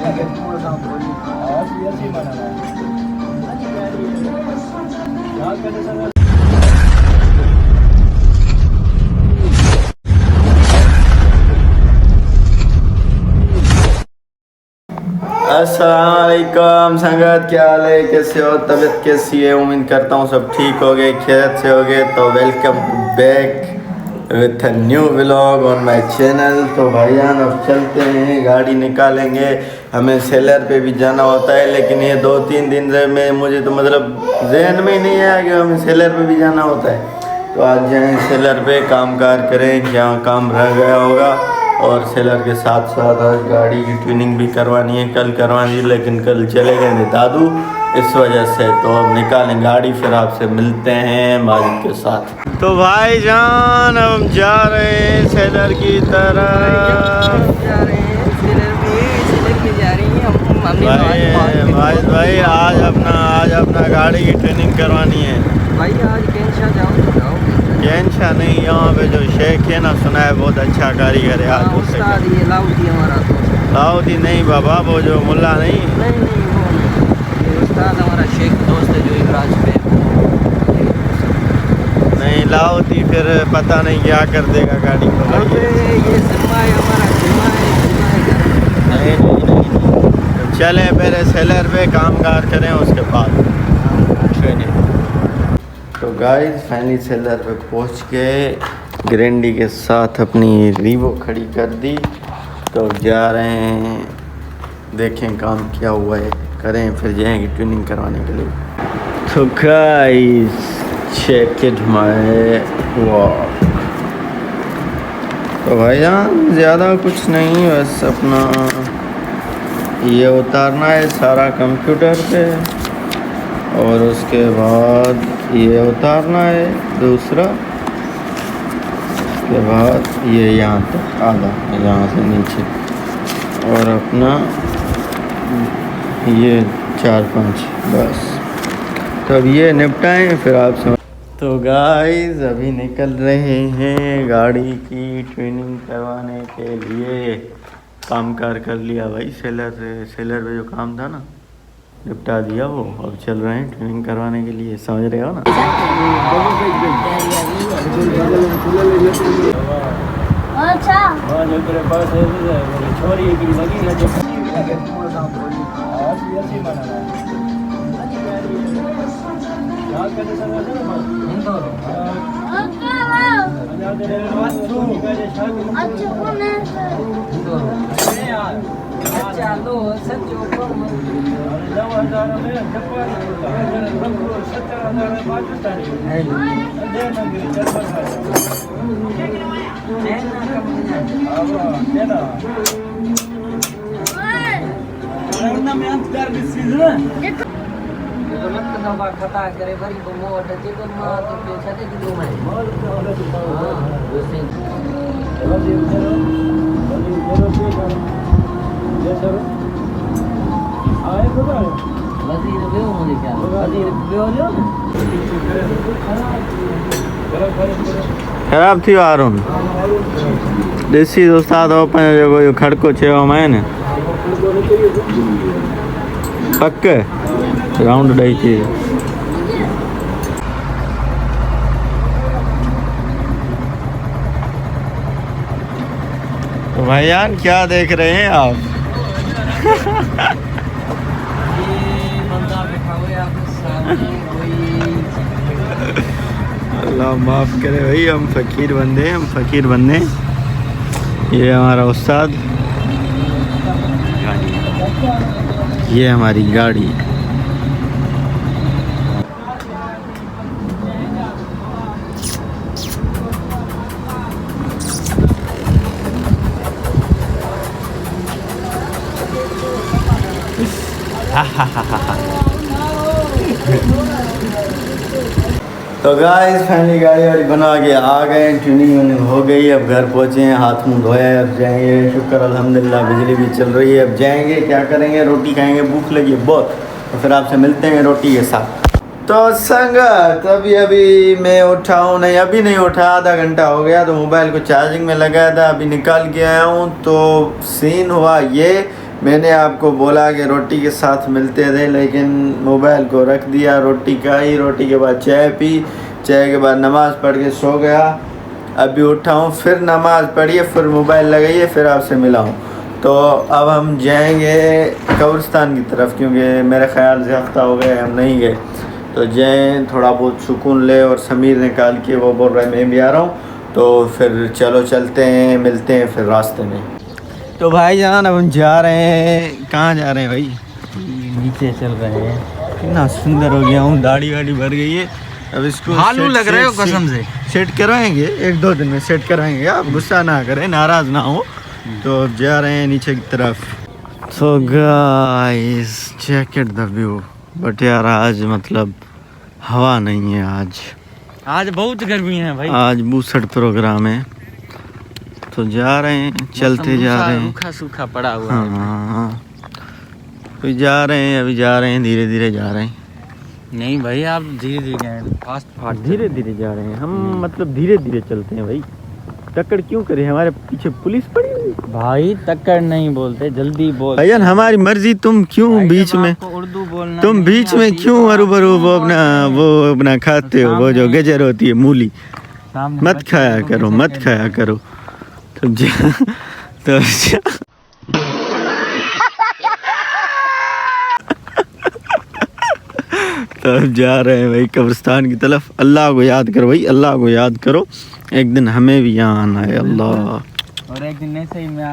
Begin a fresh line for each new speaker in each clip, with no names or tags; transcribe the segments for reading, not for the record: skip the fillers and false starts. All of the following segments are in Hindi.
अस्सलाम वालेकुम संगत, क्या हाल है, कैसे हो, तबीयत कैसी है। उम्मीद करता हूँ सब ठीक हो गए, खैरियत से हो गए। तो welcome back with a new vlog on my channel. तो भाईजान अब चलते हैं, गाड़ी निकालेंगे। हमें सेलर पे भी जाना होता है, लेकिन ये 2-3 दिन से मैं मुझे तो मतलब जहन में ही नहीं आया कि हमें सेलर पे भी जाना होता है। तो आज जाएँ सेलर पे, काम कार करें, क्या काम रह गया होगा। और सेलर के साथ साथ आज गाड़ी की ट्यूनिंग भी करवानी है, कल करवानी, लेकिन कल चले गए थे दादू, इस वजह से। तो अब निकालें गाड़ी, फिर आपसे मिलते हैं मालिक के साथ। तो भाईजान अब हम जा रहे हैं सेलर की तरफ। भाई आज अपना गाड़ी की ट्यूनिंग करवानी है
भाई। आज कैंशा जाओ
कैंशा नहीं, यहाँ पे जो शेख है ना, सुना है बहुत अच्छा कारीगर है। आज
उस्ताद ये लाउदी हमारा दोस्त।
लाउदी नहीं बाबा, वो जो मुल्ला नहीं
वो ये उस्ताद हमारा शेख दोस्त है जो इमराज पे
नहीं। लाउदी फिर पता नहीं क्या कर देगा गाड़ी को।
ये जिम्मा है हमारा, जिम्मा है।
नहीं। चले पहले सेलर पे काम कार करें, उसके बाद ट्रेनिंग। तो गाइस फाइनली सेलर पे पहुंच के ग्रैंडी के साथ अपनी रीवो खड़ी कर दी। तो जा रहे हैं, देखें काम क्या हुआ है, करें, फिर जाएंगे ट्यूनिंग करवाने के लिए। तो guys check it my work. तो भाईजान ज़्यादा कुछ नहीं, बस अपना ये उतारना है सारा कंप्यूटर पे, और उसके बाद ये उतारना है दूसरा, उसके बाद ये यहाँ तक आधा, यहाँ से नीचे, और अपना ये 4-5 बस। तो अब ये निपटाएं, फिर आप समझ। तो गाइस अभी निकल रहे हैं गाड़ी की ट्यूनिंग करवाने के लिए। काम कार कर लिया भाई, सेलर पे जो काम था ना निपटा दिया वो। अब चल रहे हैं ट्यूनिंग करवाने के लिए, समझ रहे हो ना।
अच्छा खता करे भरी को मोट जेको मां तो पे छते दिलो में वजीर बेओ मुझे क्या वजीर बेओ लियो
खराब थी हारून देसी दोस्ताद हो पे जो खड़को चयो मैंने पक्के राउंड ॾेई थी। तो भाईजान क्या देख रहे हैं आप? अल्लाह माफ़ करे भाई, हम फ़कीर बंदे हैं, ये हमारा उस्ताद, ये हमारी गाड़ी। तो गाइस फाइनली गाड़ी वाड़ी बना के आ गए, ट्यूनिंग हो गई। अब घर पहुँचे हैं, हाथ मुंह धोए, अब जाएंगे। शुक्र अल्हम्दुलिल्लाह बिजली भी चल रही है। अब जाएंगे, क्या करेंगे, रोटी खाएंगे, भूख लगी है बहुत। तो फिर आपसे मिलते हैं रोटी के साथ। तो संगत अभी मैं उठा हूँ, अभी नहीं उठा, आधा घंटा हो गया। तो मोबाइल को चार्जिंग में लगाया था, अभी निकाल के आया हूँ। तो सीन हुआ ये मैंने आपको बोला कि रोटी के साथ मिलते थे, लेकिन मोबाइल को रख दिया, रोटी खाई, रोटी के बाद चाय पी, चाय के बाद नमाज़ पढ़ के सो गया। अभी उठा हूँ, फिर नमाज़ पढ़ी, फिर मोबाइल लगाइए, फिर आपसे मिला हूँ। तो अब हम जाएंगे कब्रिस्तान की तरफ, क्योंकि मेरे ख्याल से हफ्ता हो गया हम नहीं गए। तो जाएँ, थोड़ा बहुत सुकून ले। और समीर निकाल के वो बोल रहा है मैं भी आ रहा हूँ, तो फिर चलो चलते हैं, मिलते हैं फिर रास्ते में। तो भाईजान अब हम जा रहे हैं, कहाँ जा रहे हैं भाई?
नीचे चल रहे हैं।
कितना सुंदर हो गया हूँ, दाढ़ी वाड़ी भर गई है। अब इसको
भालू लग रहे हो कसम से।
सेट करवाएंगे, 1-2 दिन में सेट कराएंगे, आप गुस्सा ना करें, नाराज़ ना हो। तो अब जा रहे हैं नीचे की तरफ। तो guys check it the view. But यार आज मतलब हवा नहीं है, आज
बहुत गर्मी है भाई।
आज 62 प्रोग्राम है। तो जा रहे हैं, चलते जा रहे हैं,
सूखा सूखा पड़ा हुआ है।
हाँ तो जा रहे हैं, अभी जा रहे हैं, धीरे धीरे जा रहे हैं।
नहीं भाई आप धीरे धीरे जाएं, फास्ट
धीरे धीरे जा रहे हैं हम, मतलब धीरे धीरे चलते हैं भाई। टक्कर क्यों करे, हमारे पीछे पुलिस पड़ी हुई।
भाई टक्कर नहीं बोलते, जल्दी बोल
भैया हमारी मर्जी, तुम क्यों बीच में,
उर्दू बोलना
तुम बीच में क्यों अरू वो अपना खाते हो, वो जो गजर होती है मूली, मत खाया करो, मत खाया करो। तो अब जा रहे हैं भाई कब्रिस्तान की तरफ। अल्लाह को याद करो भाई, अल्लाह को याद करो, एक दिन हमें भी यहाँ आना है अल्लाह।
और एक दिन ऐसे ही मैं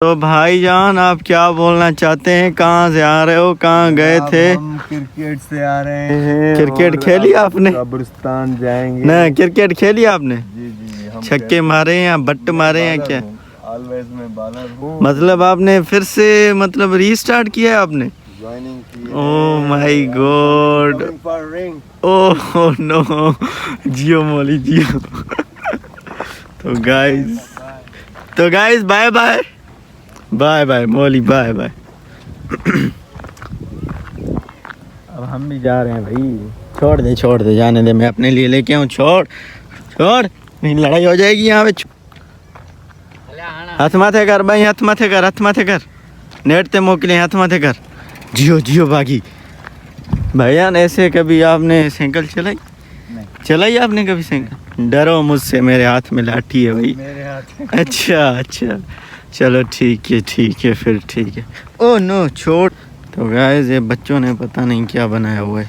तो भाईजान आप क्या बोलना चाहते हैं, कहाँ से आ रहे हो, कहाँ गए थे?
हम क्रिकेट से आ रहे हैं।
क्रिकेट खेली आपने?
कब्रिस्तान जाएंगे।
ना क्रिकेट खेली आपने?
जी जी हम
छक्के मारे या बट्ट मारे या क्या?
ऑलवेज में बॉलर हूँ।
मतलब आपने फिर से मतलब रीस्टार्ट किया है आपने?
ज्वाइनिंग की।
Oh my God,
for ring.
Oh no, जियो मोली जियो। तो guys bye bye, bye bye Molly, bye bye. अब हम भी जा रहे हैं भाई। छोड़ दे जाने दे, मैं अपने लिए लेके आऊँ। छोड़ नहीं, लड़ाई हो जाएगी यहाँ पे। हाथ माथे कर भाई, हाथ माथे कर, नेट ते मोकले, हाथ माथे कर। जियो बागी। भैया ऐसे कभी आपने साइकिल चलाई आपने कभी साइकिल? डरो मुझसे, मेरे हाथ में लाठी है भाई।
मेरे हाथ।
अच्छा चलो ठीक है फिर ठीक है। ओह नो, छोड़। तो गाइस ये बच्चों ने पता नहीं क्या बनाया हुआ है।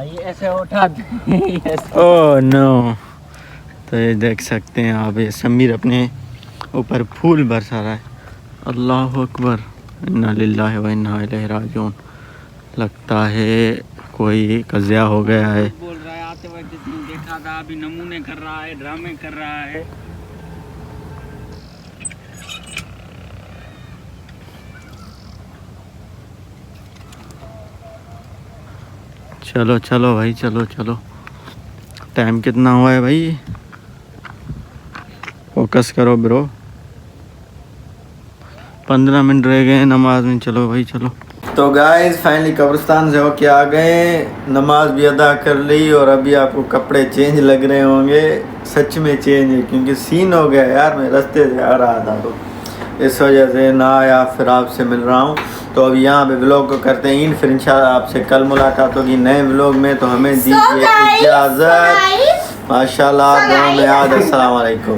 ये ऐसे उठा दे।
ओह नो, तो ये देख सकते हैं आप, ये समीर अपने ऊपर फूल बरसा रहा है। अल्लाह अकबर, इन्ना लिल्लाहि व इन्ना इलैहि राजिऊन। लगता है कोई कज़िया हो गया है।
बोल रहा है आते वक्त देखा था, अभी नमूने कर रहा है, ड्रामे कर रहा है।
चलो भाई, चलो। टाइम कितना हुआ है भाई? फोकस करो ब्रो, 15 मिनट रह गए नमाज में। चलो भाई चलो। तो गाइस फाइनली कब्रिस्तान से होके आ गए, नमाज भी अदा कर ली, और अभी आपको कपड़े चेंज लग रहे होंगे। सच में चेंज है, क्योंकि सीन हो गया यार, मैं रास्ते से आ रहा था तो इस वजह से ना आया, फिर आपसे मिल रहा हूँ। तो अब यहाँ पे व्लॉग को करते हैं, फिर इंशाल्लाह आपसे कल मुलाकात होगी नए व्लॉग में। तो हमें दीजिए इजाज़त। माशाल्लाह, दुआ में याद। अस्सलाम वालेकुम।